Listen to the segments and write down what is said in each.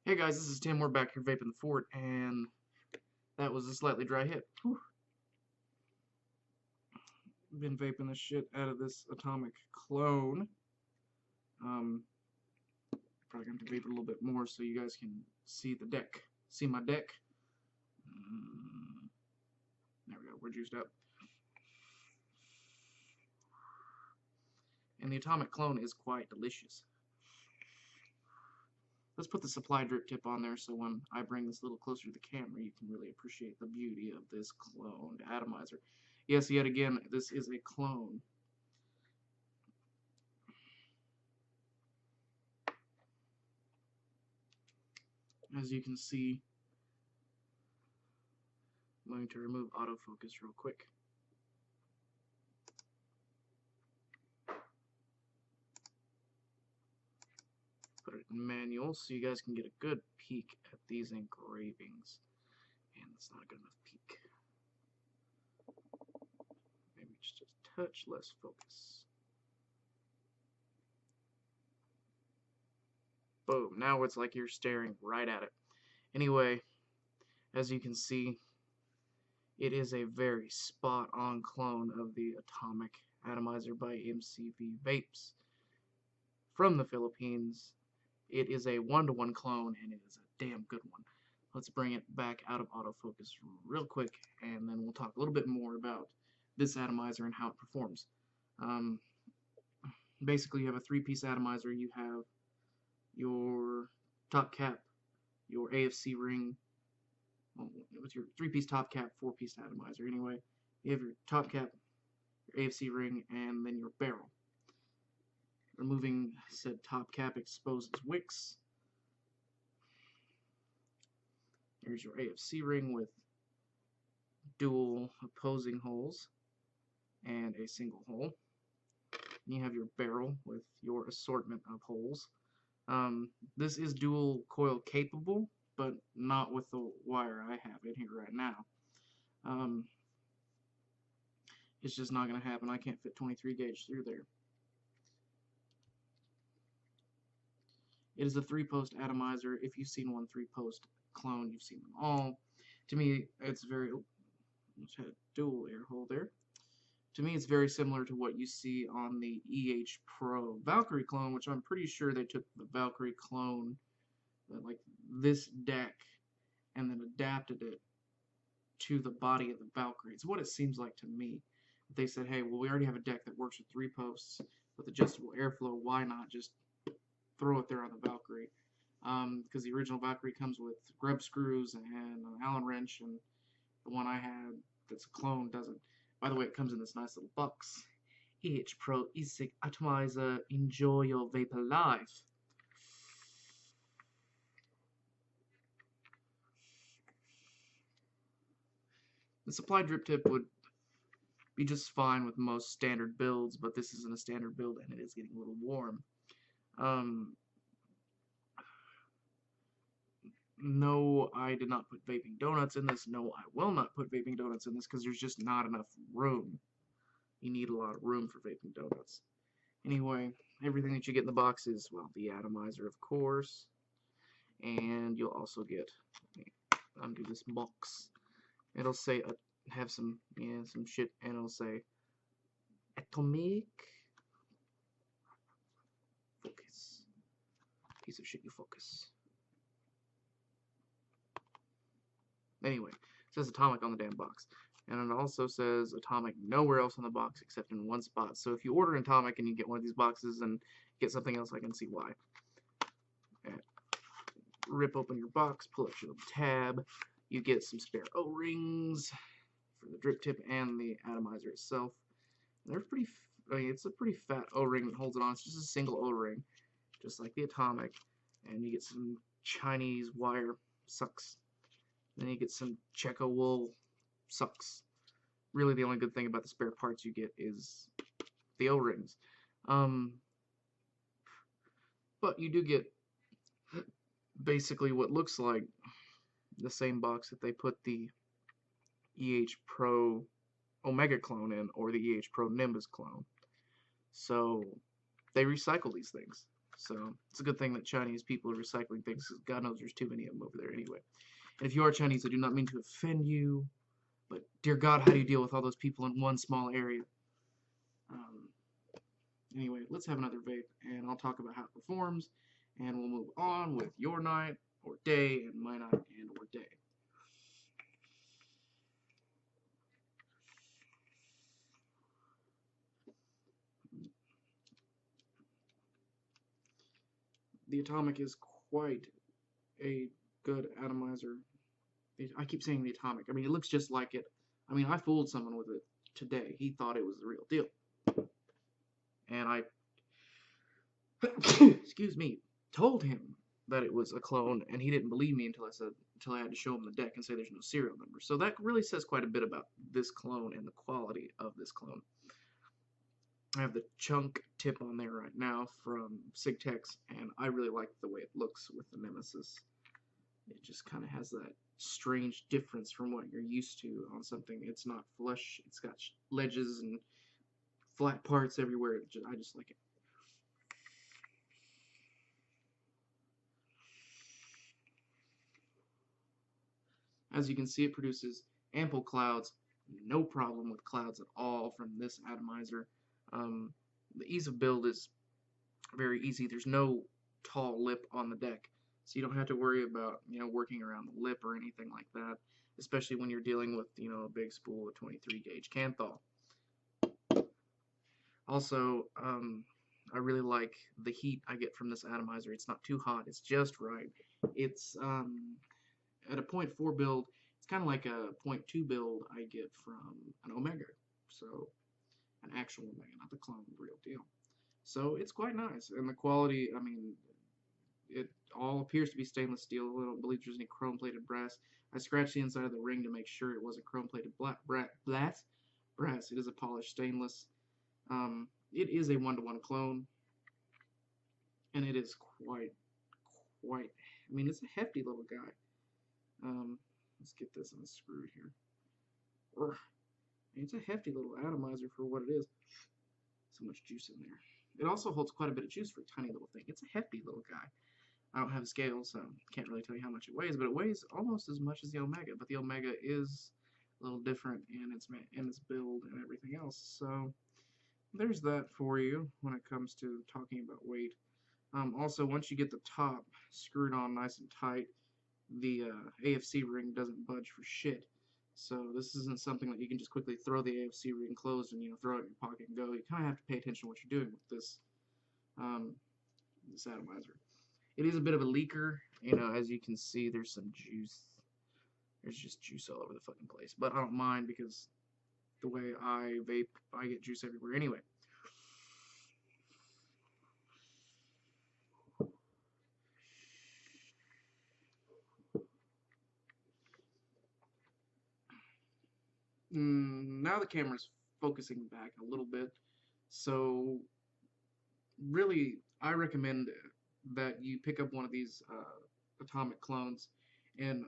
Hey guys, this is Tim. We're back here vaping the fort, and that was a slightly dry hit. Whew. Been vaping the shit out of this atomic clone. Probably gonna have to vape it a little bit more so you guys can see the deck. See my deck? There we go. We're juiced up. And the atomic clone is quite delicious. Let's put the supply drip tip on there so when I bring this a little closer to the camera, you can really appreciate the beauty of this cloned atomizer. Yes, yet again, this is a clone. As you can see, I'm going to remove autofocus real quick. Put it in manual so you guys can get a good peek at these engravings. And it's not a good enough peek. Maybe just a touch less focus. Boom. Now it's like you're staring right at it. Anyway, as you can see, it is a very spot-on clone of the Atomic Atomizer by MCV Vapes from the Philippines. It is a one-to-one clone, and it is a damn good one. Let's bring it back out of autofocus real quick, and then we'll talk a little bit more about this atomizer and how it performs. Basically, you have a three-piece atomizer. You have your top cap, your AFC ring, with your three-piece top cap, four-piece atomizer. Anyway, you have your top cap, your AFC ring, and then your barrel. Removing said top cap exposes wicks. Here's your AFC ring with dual opposing holes and a single hole. And you have your barrel with your assortment of holes. This is dual coil capable, but not with the wire I have in here right now. It's just not going to happen. I can't fit 23 gauge through there. It is a 3-post atomizer. If you've seen one 3-post clone, you've seen them all. To me, it's very... Let's have a dual air hole there. To me, it's very similar to what you see on the EHPro Valkyrie clone, which I'm pretty sure they took the Valkyrie clone, like this deck, and then adapted it to the body of the Valkyrie. It's what it seems like to me. They said, hey, well, we already have a deck that works with 3 posts with adjustable airflow. Why not just throw it there on the Valkyrie? Because the original Valkyrie comes with grub screws and an Allen wrench, and the one I had that's a clone doesn't. By the way, it comes in this nice little box. EHPro Eciggity atomizer. Enjoy your vapor life. The supply drip tip would be just fine with most standard builds, but this isn't a standard build and it is getting a little warm. No, I did not put vaping donuts in this. No, I will not put vaping donuts in this because there's just not enough room. You need a lot of room for vaping donuts. Anyway, everything that you get in the box is, well, the atomizer, of course. And you'll also get, undo this box. It'll say, have some shit, and it'll say, atomic focus. Piece of shit, you focus. Anyway, it says atomic on the damn box. And it also says atomic nowhere else on the box except in one spot. So if you order an atomic and you get one of these boxes and get something else, I can see why. And rip open your box, pull out your little tab. You get some spare O-rings for the drip tip and the atomizer itself. And they're pretty, it's a pretty fat O-ring that holds it on. It's just a single O-ring, just like the atomic. And you get some Chinese wire, sucks. Then you get some Checo wool, sucks. Really, the only good thing about the spare parts you get is the O-rings. But you do get basically what looks like the same box that they put the EHPro Omega clone in, or the EHPro Nimbus clone. So they recycle these things. So it's a good thing that Chinese people are recycling things, 'cause God knows there's too many of them over there anyway. And if you are Chinese, I do not mean to offend you, but dear God, how do you deal with all those people in one small area? Um, anyway, let's have another vape, and I'll talk about how it performs, and we'll move on with your night, or day, and my night, and or day. The Atomic is quite a good atomizer. I keep saying the Atomic. I mean, it looks just like it. I mean, I fooled someone with it today. He thought it was the real deal. And I, excuse me, told him that it was a clone, and he didn't believe me until I had to show him the deck and say there's no serial number. So that really says quite a bit about this clone and the quality of this clone. I have the chunk tip on there right now from Sigtex, and I really like the way it looks with the Nemesis. It just kind of has that strange difference from what you're used to on something. It's not flush, it's got ledges and flat parts everywhere. I just like it. As you can see, it produces ample clouds. No problem with clouds at all from this atomizer. The ease of build is very easy. There's no tall lip on the deck, so you don't have to worry about working around the lip or anything like that, especially when you're dealing with a big spool of 23 gauge Canthal. Also, I really like the heat I get from this atomizer. It's not too hot. It's just right. It's at a 0.4 build. It's kind of like a 0.2 build I get from an Omega. So an actual Omega, not the clone, the real deal. So it's quite nice, and the quality, I mean, it all appears to be stainless steel. I don't believe there's any chrome-plated brass. I scratched the inside of the ring to make sure it wasn't chrome-plated brass. It is a polished stainless. It is a 1-to-1 clone, and it is quite, I mean, it's a hefty little guy. Let's get this unscrewed here. It's a hefty little atomizer for what it is. So much juice in there. It also holds quite a bit of juice for a tiny little thing. It's a hefty little guy. I don't have a scale, so can't really tell you how much it weighs, but it weighs almost as much as the Omega. But the Omega is a little different in its build and everything else. So there's that for you when it comes to talking about weight. Also, once you get the top screwed on nice and tight, the AFC ring doesn't budge for shit. So this isn't something that you can just quickly throw the AFC ring closed and throw it in your pocket and go. You kind of have to pay attention to what you're doing with this this atomizer. It is a bit of a leaker, as you can see. There's some juice. There's just juice all over the fucking place, but I don't mind because the way I vape, I get juice everywhere anyway. Now the camera's focusing back a little bit, so really I recommend that you pick up one of these atomic clones, and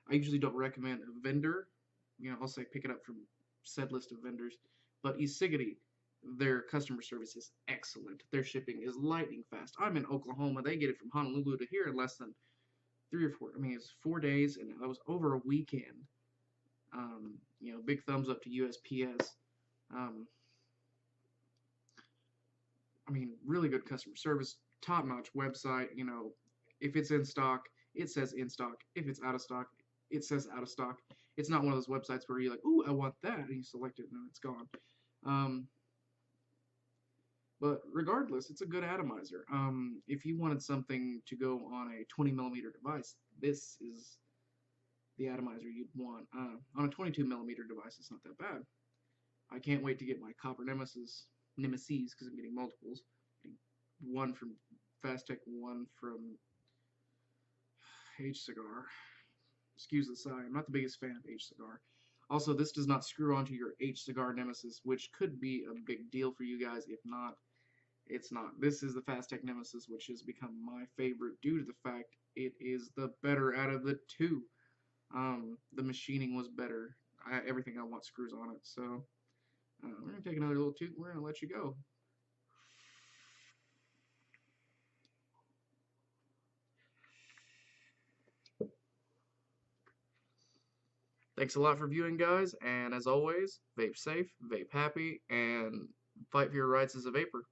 I usually don't recommend a vendor. I'll say pick it up from said list of vendors, but Eciggity, their customer service is excellent. Their shipping is lightning fast. I'm in Oklahoma. They get it from Honolulu to here in less than 3 or 4. I mean, it's 4 days, and that was over a weekend. Big thumbs up to USPS. I mean, really good customer service, top-notch website. If it's in stock, it says in stock. If it's out of stock, it says out of stock. It's not one of those websites where you're like, ooh, I want that, and you select it, and then it's gone. But regardless, it's a good atomizer. If you wanted something to go on a 20mm device, this is the atomizer you'd want. On a 22mm device, it's not that bad. I can't wait to get my copper nemesis, because I'm getting multiples. One from Fastech, one from H-Cigar. Excuse the sigh, I'm not the biggest fan of H-Cigar. Also, this does not screw onto your H-Cigar Nemesis, which could be a big deal for you guys. If not, it's not. This is the Fastech Nemesis, which has become my favorite due to the fact it is the better out of the two. The machining was better. Everything I want screws on it, so we're going to take another little toot and we're going to let you go. Thanks a lot for viewing, guys, and as always, vape safe, vape happy, and fight for your rights as a vapor.